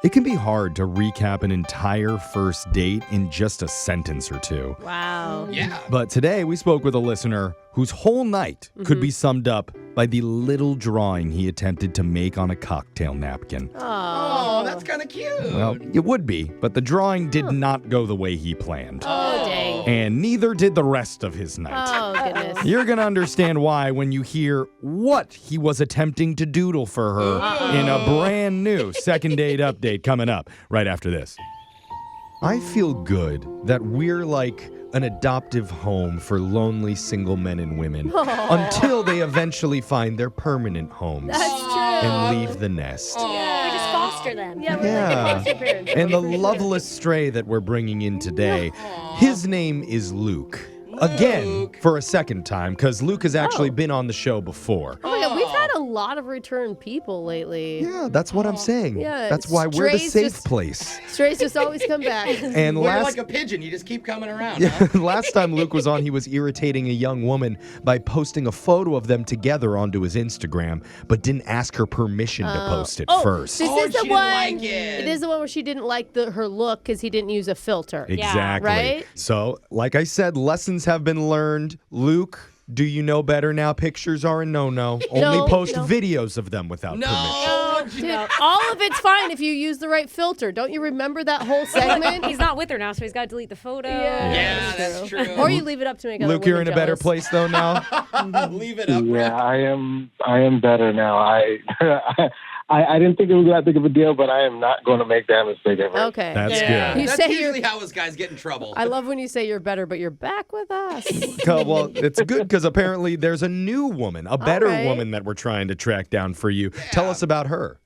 It can be hard to recap an entire first date in just a sentence or two. Wow. Yeah. But today we spoke with a listener whose whole night could be summed up by the little drawing he attempted to make on a cocktail napkin. Oh, that's kind of cute. Well, it would be, but the drawing did not go the way he planned. Oh, dang. And neither did the rest of his night. Oh, goodness. You're going to understand why when you hear what he was attempting to doodle for her in a brand new second date update coming up right after this. I feel good that we're like an adoptive home for lonely single men and women until they eventually find their permanent homes That's true. and leave the nest. We just foster them. Yeah, we're Yeah. like foster parents. And the loveless stray that we're bringing in today, his name is Luke. Again, for a second time, because Luke has actually been on the show before. Oh my God, we've had a lot of return people lately. Yeah, that's what I'm saying. Yeah, That's why we're the strays safe just- place. Strays just always come back. And Well, you're last like a pigeon. You just keep coming around. Huh? last time Luke was on, he was irritating a young woman by posting a photo of them together onto his Instagram, but didn't ask her permission to post it first. This Oh, is the she didn't one. like it. It is the one where she didn't like her look because he didn't use a filter. Exactly. Right? So, like I said, lessons have been learned. Luke, do you know better now? Pictures are a no-no. Only post no. videos of them without permission. No. Dude, all of it's fine if you use the right filter. Don't you remember that whole segment? He's not with her now, so he's got to delete the photo. Yeah, that's true. Or you leave it up to make other Luke, you're in women a better jealous. place though now. Leave it up. Yeah, I am better now. I didn't think it was that big of a deal, but I am not going to make that mistake ever. Okay. That's Yeah. good. You That's say usually how us guys get in trouble. I love when you say you're better, but you're back with us. Well, it's good because apparently there's a new woman, a better right. woman that we're trying to track down for you. Tell us about her.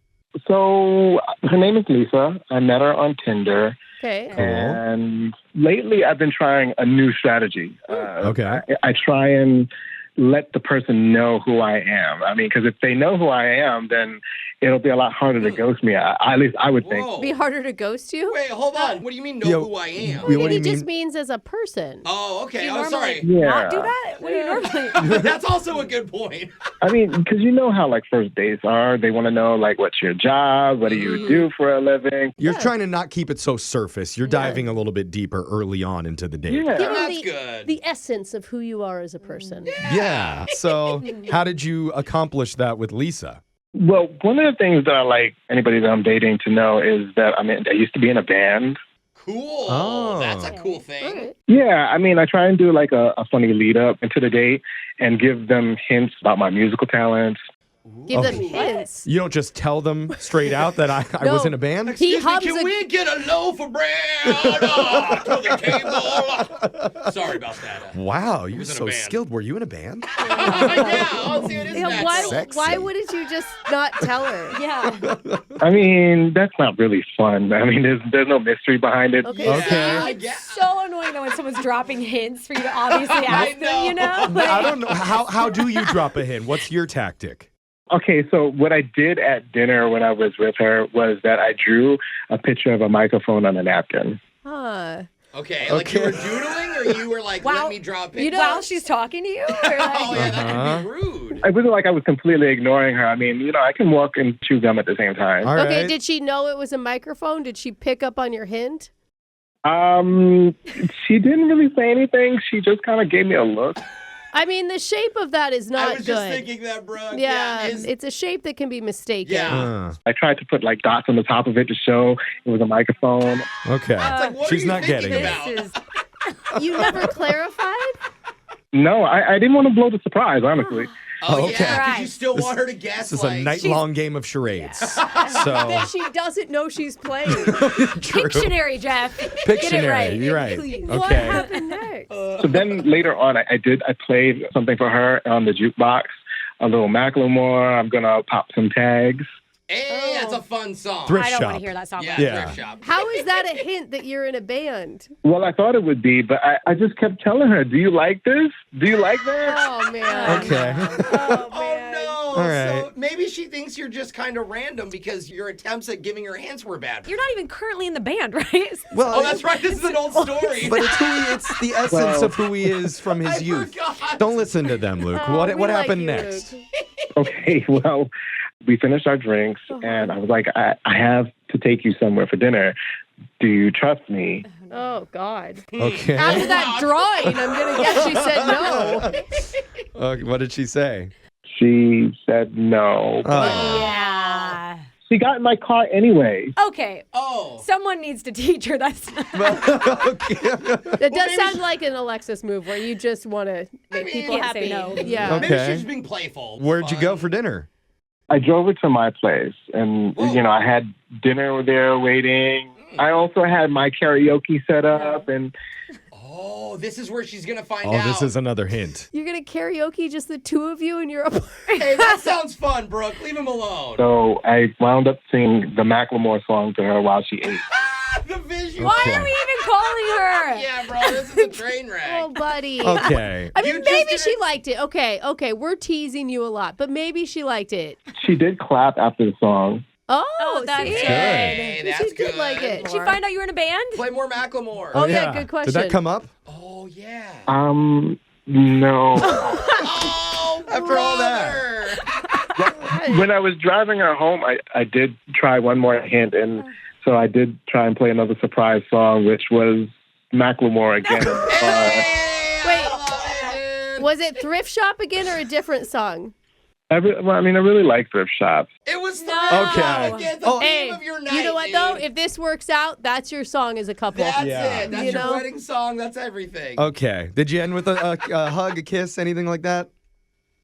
So her name is Lisa. I met her on Tinder. Okay. And lately I've been trying a new strategy. Okay. I try and let the person know who I am. I mean, because if they know who I am, then it'll be a lot harder to ghost me. At least I would think. Whoa. Be harder to ghost you? Wait, hold on. What do you mean know Yo, who I am? What do Maybe you it just mean? means as a person. Oh, okay. Do you Oh, normally sorry. Yeah. not do that? What do you normally? That's also a good point. I mean, because you know how like first dates are. They want to know like what's your job, what do you do for a living. You're trying to not keep it so surface. You're diving a little bit deeper early on into the date. Yeah. Give That's me good. the essence of who you are as a person. Yeah. So, how did you accomplish that with Lisa? Well, one of the things that I like anybody that I'm dating to know is that I used to be in a band. Cool. Oh. That's a cool thing. All right. Yeah, I mean, I try and do like a funny lead up into the date and give them hints about my musical talents. Give them Okay. hints. You don't just tell them straight out that I was No. in a band? He Excuse me, hums can a- we get a loaf of bread to the table? Sorry about that. Wow, you're was in a so band. skilled. Were you in a band? Yeah, I'll see what it is. Yeah, Sexy. why wouldn't you just not tell her? Yeah. I mean, that's not really fun. I mean, there's no mystery behind it. Okay. Okay. It's Yeah. so annoying though when someone's dropping hints for you to obviously ask them, you know? I don't know. How do you drop a hint? What's your tactic? Okay, so what I did at dinner when I was with her was that I drew a picture of a microphone on a napkin. Huh. Okay, like you were doodling or you were like, Wow. let me draw a picture? You know- While she's talking to you? Or like, Oh, yeah, that could be rude. It wasn't like I was completely ignoring her. I mean, you know, I can walk and chew gum at the same time. All Okay, right. did she know it was a microphone? Did she pick up on your hint? She didn't really say anything. She just kind of gave me a look. I mean, the shape of that is not I was good. just thinking that, Brooke. yeah, is- it's a shape that can be mistaken. Yeah. I tried to put like dots on the top of it to show it was a microphone. Okay. It's like, what She's are you not thinking getting it. about? this is You never clarified? No, I didn't want to blow the surprise, honestly. Oh, Okay. yeah, because you Right. still want her to guess. This is a like, night-long game of charades. So, That she doesn't know she's playing. true. Pictionary, Jeff. Pictionary, Get it right. you're right. Please. What Okay. happened next? So then later on, I played something for her on the jukebox, a little Macklemore. I'm going to pop some tags. Hey, that's a fun song. Thrift I don't want shop. to hear that song. Yeah, Yeah. thrift shop. How is that a hint that you're in a band? Well, I thought it would be, but I just kept telling her, do you like this? Do you like that? Oh, man. Okay. Oh, Oh, man. no. All right. So maybe she thinks you're just kind of random because your attempts at giving her hints were bad. You're not even currently in the band, right? Well, Oh, that's right. This is an old story. But it's the essence Well- of who he is from his I youth. forgot. Don't listen to them, Luke. Oh, what we like happened you, next? Luke. Okay, well, We finished our drinks, and I was like, I have to take you somewhere for dinner. Do you trust me? Oh, God. Okay. After that drawing, I'm going to guess she said no. What did she say? She said no. Yeah. She got in my car anyway. Okay. Oh. Someone needs to teach her that's not. That does sound like an Alexis move where you just want to make people can't happy. say no. Yeah. Okay. Maybe she's being playful. Where'd you Fun. go for dinner? I drove her to my place, and, I had dinner there waiting. I also had my karaoke set up, and Oh, this is where she's going to find out. Oh, this is another hint. You're going to karaoke just the two of you in your apartment? Hey, that sounds fun, Brooke. Leave him alone. so I wound up singing the Macklemore song to her while she ate. The visual. Why are we even calling her? Yeah, bro, this is a train wreck. Oh, buddy. Okay. I mean, You just maybe didn't- she liked it. Okay, we're teasing you a lot, but maybe she liked it. She did clap after the song. Oh, that's see? good. Hey, that's She did good. like it. Did she find out you were in a band? Play more Macklemore. Oh, yeah, good question. Did that come up? Oh, yeah. No. Oh, After all that. brother. When I was driving her home, I did try one more hint, and so I did try and play another surprise song, which was Macklemore again in the car. Wait, was it Thrift Shop again or a different song? I really like thrift shops. It was No. Okay. Again, the Oh, theme Hey, of your night, you know what, dude. though? If this works out, that's your song as a couple. That's Yeah. it. That's You your know? wedding song. That's everything. Okay. Did you end with a hug, a kiss, anything like that?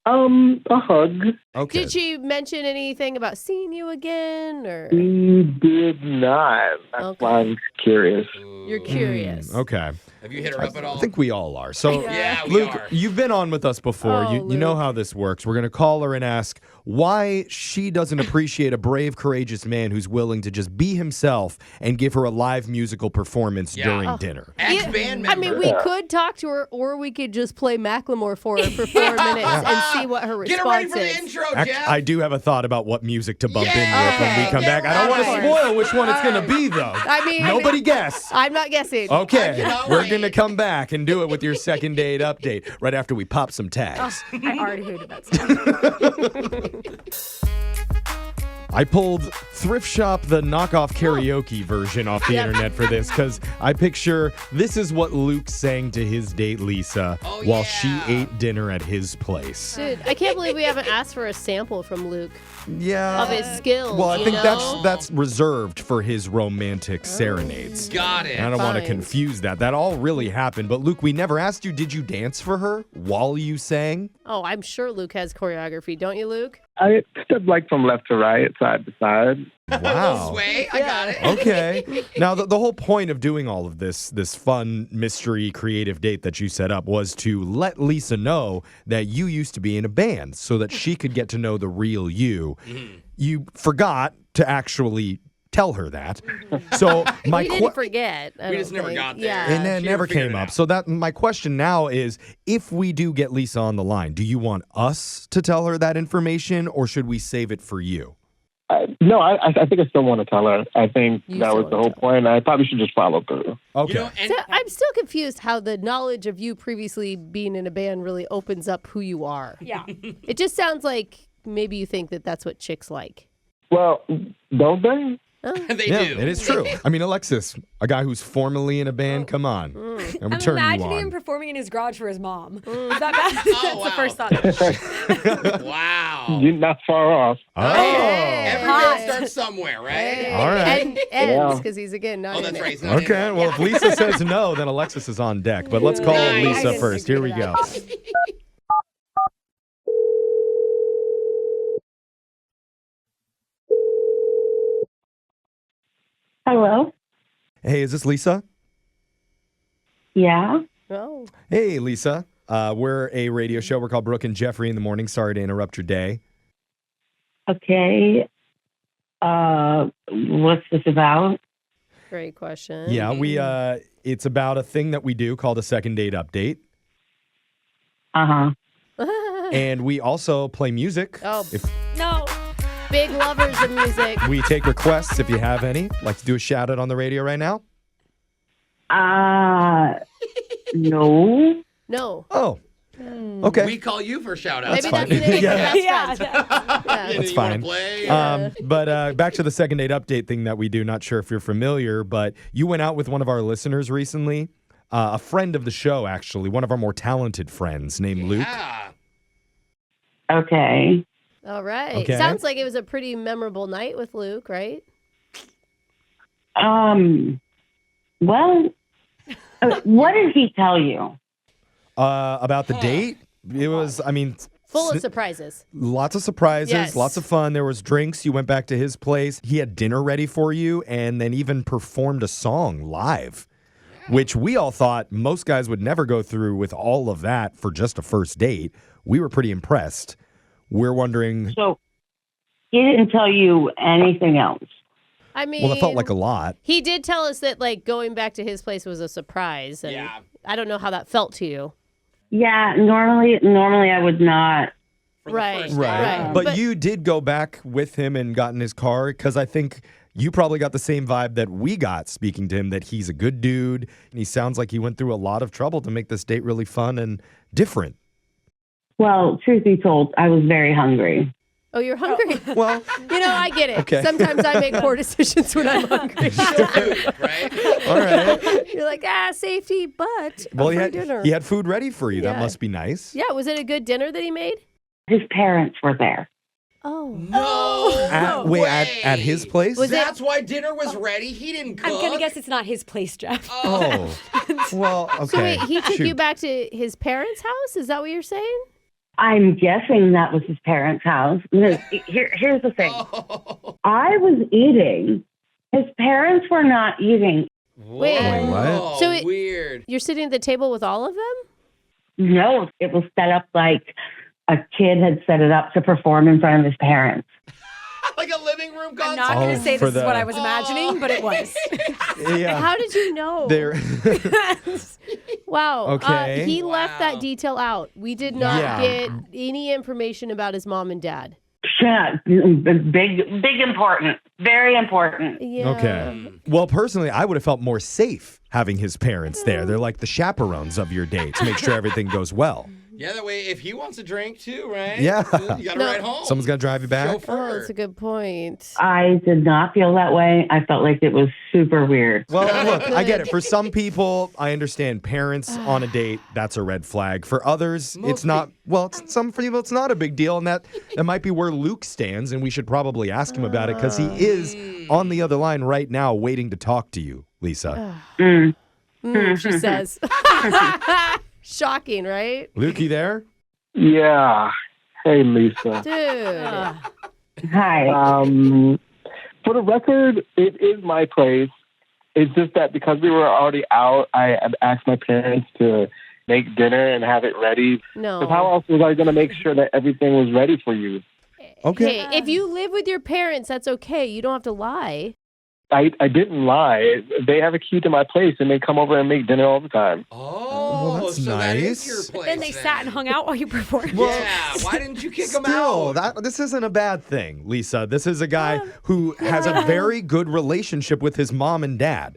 A hug. Okay. Did she mention anything about seeing you again, or She did not. That's Okay. why I'm curious. you're curious? Okay. Have you hit her up at all? I think we all are. So, Yeah, we Luke, are. you've been on with us before. Oh, You know Luke. how this works. We're going to call her and ask why she doesn't appreciate a brave, courageous man who's willing to just be himself and give her a live musical performance Yeah. during dinner. Ex-band member. I mean, we could talk to her, or we could just play Macklemore for her for 4 minutes and see what her Get her ready response for the is. intro, Act- Jeff. I do have a thought about what music to bump in Yeah. with when we Okay. come back. I don't want to Okay. spoil which one it's going to be, though. I mean, Nobody guess. I'm not guessing. Okay, I cannot we're wait. going to come back and do it with your second date update right after we pop some tags. I already hated that song. I pulled Thrift Shop, the knockoff karaoke version off the Yep. internet for this because I picture this is what Luke sang to his date Lisa Oh, while yeah. she ate dinner at his place. Dude, I can't believe we haven't asked for a sample from Luke Yeah. of his skills. Well, I you think know? that's reserved for his romantic serenades. Got it. And I don't want to Fine. confuse that. That all really happened. But Luke, we never asked you, did you dance for her while you sang? Oh, I'm sure Luke has choreography, don't you, Luke? I stepped like from left to right, side to side. Wow. Sway, I got it. Okay. Now, the whole point of doing all of this fun, mystery, creative date that you set up was to let Lisa know that you used to be in a band so that she could get to know the real you. You forgot to actually tell her that. So my We didn't forget. I We don't just never think. got there. Yeah. and then She never figured came it up. out. So that my question now is, if we do get Lisa on the line, do you want us to tell her that information, or should we save it for you? No, I think I still want to tell her. I think You that still was the wanna whole point. I probably should just follow through. Okay. You know, and So I'm still confused how the knowledge of you previously being in a band really opens up who you are. Yeah. It just sounds like maybe you think that that's what chicks like. Well, don't they? they yeah, do. it is true. I mean, Alexis, a guy who's formerly in a band, come on. And I'm we're turning you imagining him on. performing in his garage for his mom. Is that bad? That's wow. the first thought. Wow. You're not far off. Oh. Every Hot. man starts somewhere, right? All right. And ends, because he's, again, not Oh, in that's it. right. He's not in Okay, it. well, if Lisa says no, then Alexis is on deck. But let's call Nice. Lisa I didn't first. figure Here we that go. out. Hello. Hey, is this Lisa? Yeah. Oh. Hey, Lisa. We're a radio show. We're called Brooke and Jeffrey in the morning. Sorry to interrupt your day. Okay. What's this about? Great question. Yeah, it's about a thing that we do called a second date update. Uh huh. And we also play music. Oh, If No. big lovers of music. we take requests if you have any. Like to do a shout out on the radio right now? No. No. Oh. Okay. We call you for shout outs. Maybe fine. that's the name Yeah. of the Yeah. best friend. That's You fine. wanna play? But back to the second date update thing that we do. Not sure if you're familiar, but you went out with one of our listeners recently. A friend of the show, actually, one of our more talented friends named Luke. Yeah. Okay. All right. Okay. Sounds like it was a pretty memorable night with Luke, right? Well, what did he tell you? About the date, it was, Full of surprises. lots of surprises, Yes. lots of fun. There was drinks. You went back to his place. He had dinner ready for you and then even performed a song live, which we all thought most guys would never go through with all of that for just a first date. We were pretty impressed. We're wondering, So he didn't tell you anything else. I mean, well, it felt like a lot. he did tell us that like going back to his place was a surprise, and Yeah. I don't know how that felt to you. Yeah, normally I would not. For the Right. first Right. date. Right. But But- you did go back with him and got in his car because I think you probably got the same vibe that we got speaking to him, that he's a good dude. And he sounds like he went through a lot of trouble to make this date really fun and different. Well, truth be told, I was very hungry. Oh, you're hungry? Well, You know, I get it. Okay. Sometimes I make poor decisions when I'm hungry. Right? all right. You're like, safety, but Well, free dinner. he had food ready for you. That Yeah. must be nice. Yeah, was it a good dinner that he made? His parents were there. Oh. No. At his place? Was it- That's why dinner was ready. He didn't cook. I'm going to guess it's not his place, Jeff. Oh. Well, okay. So wait, he took Shoot. you back to his parents' house? Is that what you're saying? I'm guessing that was his parents' house. No, here's the thing. Oh. I was eating. His parents were not eating. Wait, what? So it- weird. You're sitting at the table with all of them? No, it was set up like a kid had set it up to perform in front of his parents. Like a living room concert. I'm not going Oh, to say for this is what the- I was imagining, but it was. Yeah. How did you know? There. Wow. Okay. He left that Wow. detail out. We did not Yeah. get any information about his mom and dad. Yeah, big important, very important. Yeah. Okay. Well, personally, I would have felt more safe having his parents there. They're like the chaperones of your date to make sure everything goes well. Yeah, that way if he wants a drink too, right? Yeah. You got to No. ride home. Someone's got to drive you back. Oh, Chauffeur. that's a good point. I did not feel that way. I felt like it was super weird. Well, look, I get it. For some people, I understand parents on a date, that's a red flag. For others, it's not. Well, some for people, it's not a big deal. And that might be where Luke stands. And we should probably ask him about it because he is on the other line right now waiting to talk to you, Lisa. She says. Shocking, right? Luke, you there? Yeah. Hey, Lisa. Dude. Hi. For the record, it is my place. It's just that because we were already out, I had asked my parents to make dinner and have it ready. No. Because how else was I going to make sure that everything was ready for you? Okay. Hey, if you live with your parents, that's okay. You don't have to lie. I didn't lie. They have a key to my place, and they come over and make dinner all the time. Oh, Well, that's so that is nice. your place. Then they sat and hung out while you performed. Yeah, why didn't you kick him Still, out? this isn't a bad thing, Lisa. This is a guy who has a very good relationship with his mom and dad.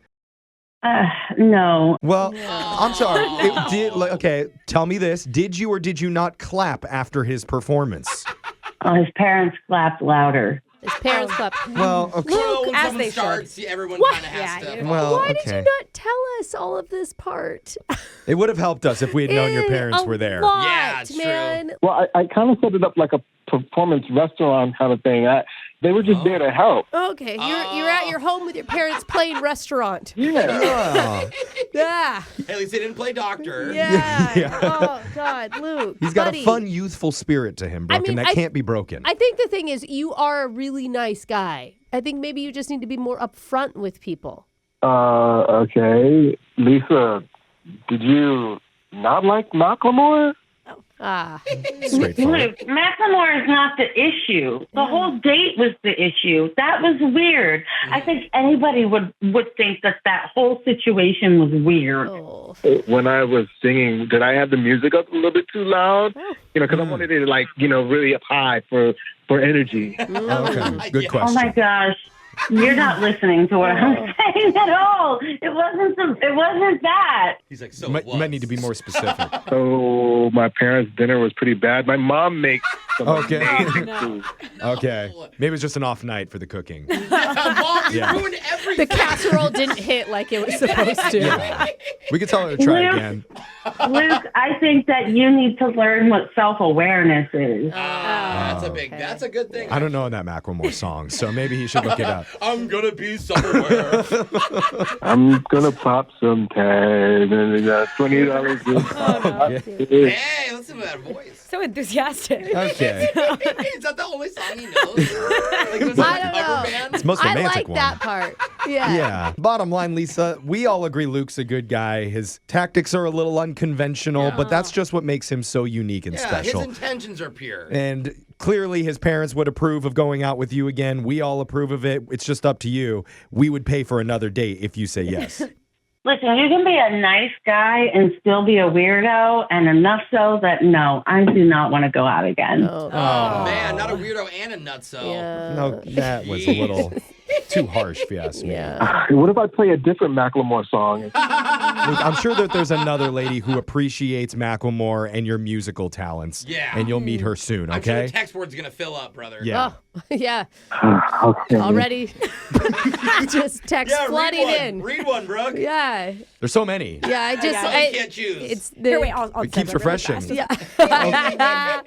No. Well, I'm sorry. Okay, tell me this. Did you or did you not clap after his performance? His parents clapped louder. His parents clap. Well, okay. Well, when as someone they starts, everyone What? kind of has Yeah, to. yeah. Well, Why okay. did you not tell us all of this part? It would have helped us if we had known your parents A were there. lot, Yeah, it's true. man. Well, I kind of set it up like a performance restaurant kind of thing. They were just there to help. Okay, you're at your home with your parents playing restaurant. Yeah. Yeah. Yeah. At least they didn't play doctor. Yeah. Yeah. Oh God, Luke. He's got buddy. a fun, youthful spirit to him, Brooke, mean, and that can't be broken. I think the thing is, you are a really nice guy. I think maybe you just need to be more upfront with people. Okay. Lisa, did you not like Macklemore? Straightforward. Luke, Macklemore is not the issue. The whole date was the issue. That was weird. I think anybody would think that whole situation was weird. Oh. When I was singing, did I have the music up a little bit too loud? Because I wanted it really up high for energy. Okay, good Yeah. question. Oh my gosh. You're not listening to what I'm saying at all. It wasn't that. He's like, so You it was. might need to be more specific. So my parents' dinner was pretty bad. My mom makes some Okay. amazing food. Okay. Maybe it was just an off night for the cooking. Mom, you Yeah. ruined everything. The casserole didn't hit like it was supposed to. Yeah. We could tell her to try Luke. again. Luke, I think that you need to learn what self-awareness is. That's a good thing. I don't know that Macklemore song, so maybe he should look it up. I'm gonna be self-aware. I'm gonna pop some tag and $20. Hey, listen to that voice. So enthusiastic. Okay. Is that the only song he knows? Like, was I it a don't cover know. band? It's the most I romantic like one. that part. Yeah. Yeah. Bottom line, Lisa, we all agree Luke's a good guy. His tactics are a little unconventional, but that's just what makes him so unique and Yeah, special. his intentions are pure. And clearly his parents would approve of going out with you again. We all approve of it. It's just up to you. We would pay for another date if you say yes. Listen, you can be a nice guy and still be a weirdo, and enough so that, no, I do not want to go out again. Oh, man, not a weirdo and a nutso. Yeah. No, that was a little too harsh, if you ask me. Yeah. What if I play a different Macklemore song? Luke, I'm sure that there's another lady who appreciates Macklemore and your musical talents. Yeah. And you'll meet her soon, I'm sure okay? the text board's gonna fill up, brother. Yeah. Oh, yeah. Okay. Already just text Yeah, flooding read one. in. Read one, Brooke. Yeah. There's so many. Yeah, I just You can't choose. it's Here, the wait, I'll It keeps send it really refreshing. fast. yeah.